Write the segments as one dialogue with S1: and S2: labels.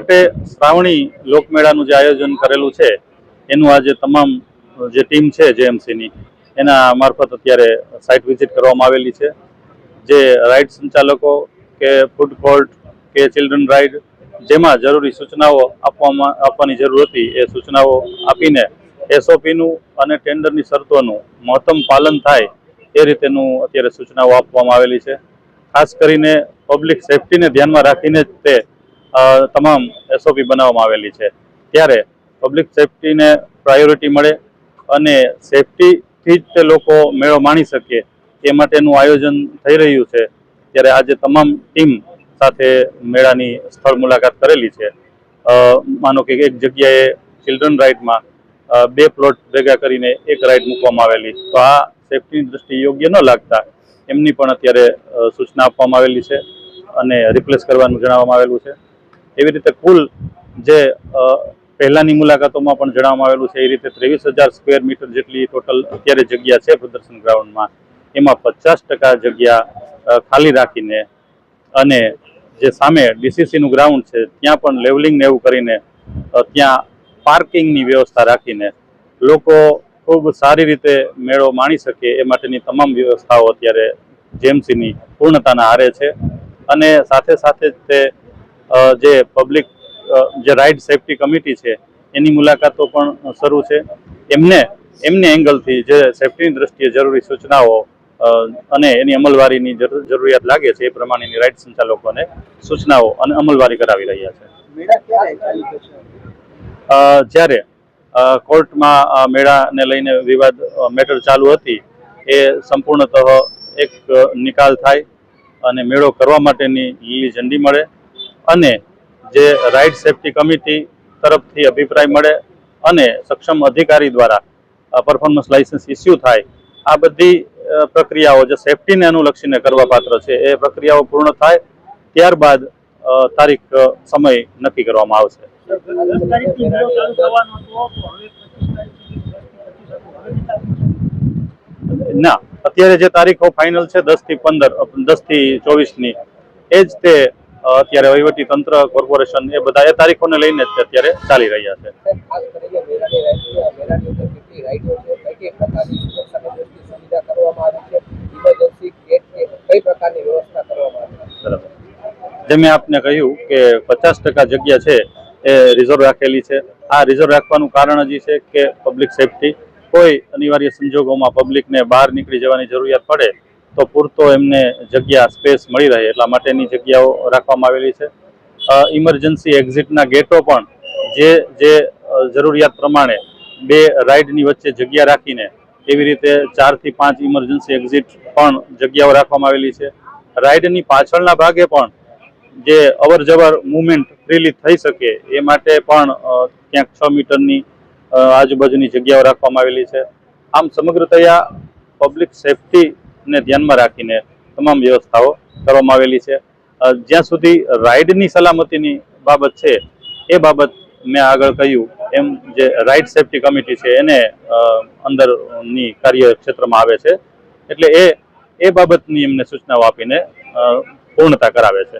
S1: માટે શ્રાવણી લોકમેળાનું જે આયોજન કરેલું છે એનું આજે તમામ જે ટીમ છે જેએમસીની એના મારફત અત્યારે સાઇટ વિઝિટ કરવામાં આવેલી છે। જે રાઇડ સંચાલકો કે ફૂડ કોર્ટ કે ચિલ્ડ્રન રાઇડ જેમાં જરૂરી સૂચનાઓ આપવાની જરૂર હતી એ સૂચનાઓ આપીને એસઓપીનું અને ટેન્ડરની શરતોનું મહત્તમ પાલન થાય એ રીતેનું અત્યારે સૂચનાઓ આપવામાં આવેલી છે। ખાસ કરીને પબ્લિક સેફટીને ધ્યાનમાં રાખીને જ તે તમામ એસઓપી બનાવવામાં આવેલી છે। ત્યારે પબ્લિક સેફટીને પ્રાયોરિટી મળે અને સેફટીથી જ તે લોકો મેળો માણી શકે એ માટેનું આયોજન થઈ રહ્યું છે। ત્યારે આજે તમામ ટીમ સાથે મેળાની સ્થળ મુલાકાત કરેલી છે। માનો કે એક જગ્યાએ ચિલ્ડ્રન રાઇડમાં 2 પ્લોટ ભેગા કરીને એક રાઇડ મૂકવામાં આવેલી, તો આ સેફટીની દ્રષ્ટિએ યોગ્ય ન લાગતા એમની પણ અત્યારે સૂચના આપવામાં આવેલી છે અને રિપ્લેસ કરવાનું જણાવવામાં આવેલું છે। એવી રીતે કુલ જે પહેલાની મુલાકાતોમાં પણ જણાવવામાં આવેલું છે એ રીતે 23,000 સ્ક્વેર મીટર જેટલી ટોટલ અત્યારે જગ્યા છે પ્રદર્શન ગ્રાઉન્ડમાં, એમાં 50% જગ્યા ખાલી રાખીને અને જે સામે ડીસીસીનું ગ્રાઉન્ડ છે ત્યાં પણ લેવલિંગ ને એવું કરીને ત્યાં પાર્કિંગની વ્યવસ્થા રાખીને લોકો ખૂબ સારી રીતે મેળો માણી શકે એ માટેની તમામ વ્યવસ્થાઓ અત્યારે જેએમસીની પૂર્ણતાના આરે છે। અને સાથે સાથે તે જે પબ્લિક જે રાઇડ સેફટી કમિટી છે એની મુલાકાતો પણ શરૂ છે। એમને એંગલથી જે સેફટીની દ્રષ્ટિએ જરૂરી સૂચનાઓ અને એની અમલવારીની જરૂરિયાત લાગે છે એ પ્રમાણેની રાઇડ સંચાલકોને સૂચનાઓ અને અમલવારી કરાવી રહ્યા છે। જ્યારે કોર્ટમાં મેળાને લઈને વિવાદ મેટર ચાલુ હતી એ સંપૂર્ણતઃ એક નિકાલ થાય અને મેળો કરવા માટેની લીલી ઝંડી મળે અને જે રાઇડ સેફટી કમિટી તરફથી અભિપ્રાય મળે અને સક્ષમ અધિકારી દ્વારા પરફોર્મન્સ લાયસન્સ ઇસ્યુ થાય, આ બધી પ્રક્રિયાઓ જે સેફટીને અનુલક્ષીને કરવા પાત્ર છે એ પ્રક્રિયાઓ પૂર્ણ થાય ત્યારબાદ તારીખ સમય નક્કી કરવામાં આવશે। ના, અત્યારે જે તારીખો ફાઇનલ છે 10 થી 15, 10 થી 24ની એ જ તે અત્યારે વહીવટી તંત્ર કોર્પોરેશન એ બધા એ તારીખોને લઈને જ અત્યારે ચાલી રહ્યા છે। જે મેં આપને કહ્યું કે 50% જગ્યા છે એ રિઝર્વ રાખેલી છે। આ રિઝર્વ રાખવાનું કારણ હજી છે કે પબ્લિક સેફટી, કોઈ અનિવાર્ય સંજોગોમાં પબ્લિકને બહાર નીકળી જવાની જરૂરિયાત પડે તો પૂરતો એમને જગ્યા સ્પેસ મળી રહે એટલા માટેની જગ્યાઓ રાખવામાં આવેલી છે। ઇમરજન્સી એક્ઝિટના ગેટો પણ જે જરૂરિયાત પ્રમાણે 2 રાઇડની વચ્ચે જગ્યા રાખીને એવી રીતે 4 થી 5 ઇમરજન્સી એક્ઝિટ પણ જગ્યાઓ રાખવામાં આવેલી છે। રાઇડની પાછળના ભાગે પણ જે અવર જવર મુવમેન્ટ ફ્રીલી થઈ શકે એ માટે પણ ક્યાંક 6 મીટરની આજુબાજુની જગ્યાઓ રાખવામાં આવેલી છે। આમ સમગ્રતયા પબ્લિક સેફટીને ધ્યાનમાં રાખીને તમામ વ્યવસ્થાઓ કરવામાં આવેલી છે। જ્યાં સુધી રાઇડની સલામતીની બાબત છે એ બાબત મેં આગળ કહ્યું એમ જે રાઇડ સેફટી કમિટી છે એને અંદરની કાર્યક્ષેત્રમાં આવે છે એટલે એ બાબતની એમને સૂચનાઓ આપીને પૂર્ણતા કરાવે છે।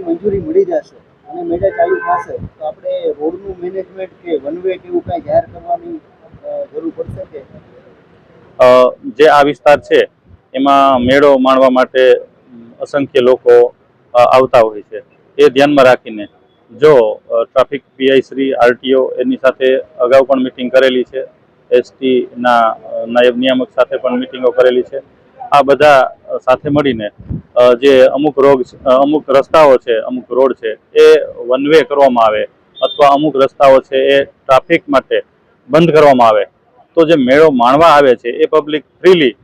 S2: મંજૂરી મળી જશે અને મેળા ચાલુ થશે તો આપણે રોડનું મેનેજમેન્ટ કે વન વે કે એવું કાંઈ જાહેર કરવાની જરૂર પડશે કે?
S1: જે આ વિસ્તાર છે એમાં મેળો માણવા માટે અસંખ્ય લોકો આવતા હોય છે, એ ધ્યાનમાં રાખીને જો ટ્રાફિક પીઆઈ શ્રી આરટીઓ એની સાથે અગાઉ પણ મિટિંગ કરેલી છે, એસટીના નાયબ નિયામક સાથે પણ મિટિંગો કરેલી છે। આ બધા સાથે મળીને જે અમુક રસ્તાઓ છે, અમુક રોડ છે એ વન વે કરવામાં આવે અથવા અમુક રસ્તાઓ છે એ ટ્રાફિક માટે બંધ કરવામાં આવે તો જે મેળો માણવા આવે છે એ પબ્લિક ફ્રીલી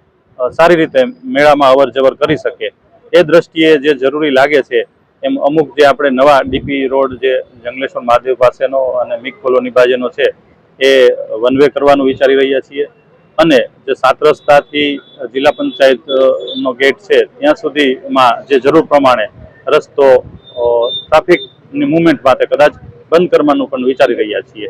S1: સારી રીતે મેળામાં અવર જવર કરી શકે એ દ્રષ્ટિએ જે જરૂરી લાગે છે એમ અમુક જે આપણે નવા ડીપી રોડ જે જંગલેશ્વર મહાદેવ પાસેનો અને મિક કોલોની બાજુનો છે એ વન વે કરવાનું વિચારી રહ્યા છીએ અને જે 7 રસ્તાથી જિલ્લા પંચાયતનો ગેટ છે ત્યાં સુધીમાં જે જરૂર પ્રમાણે રસ્તો ટ્રાફિકની મુવમેન્ટ માટે કદાચ બંધ કરવાનું પણ વિચારી રહ્યા છીએ।